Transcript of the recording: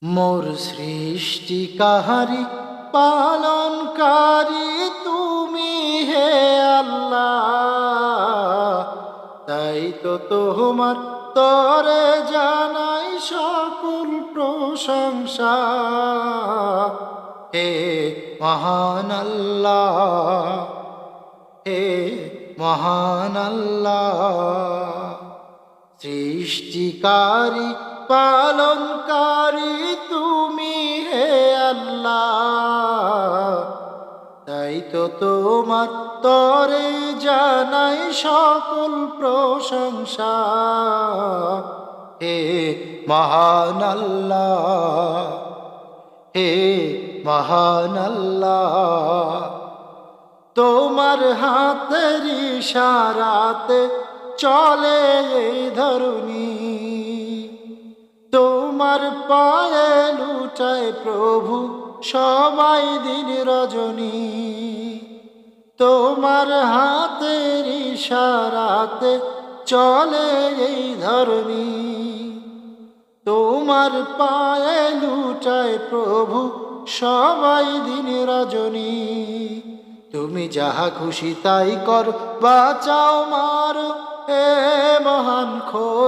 মোর সৃষ্টিকারী পালনকারী তুমি হে আল্লাহ, তাই তো তোমার তরে জানাই সকল প্রশংসা। হে মহান আল্লাহ, হে মহান আল্লাহ, সৃষ্টিকারী পালনকারী তুমি হে আল্লাহ, তাই তো তোমার তরে জানাই সকল প্রশংসা। হে মহান আল্লাহ, হে মহান আল্লাহ, তোমার হাতের ইশারাতে চলে এই ধরণী, তোমার পায়ে লুটায় প্রভু সবাই দিন রজনী। তোমার হাতের ইশারাতে চলে এই ধরণী, তোমার পায়ে লুটায় প্রভু সবাই দিন রজনী। তুমি যাহা খুশি তাই কর, বাঁচাও মারো হে মহান খোদা।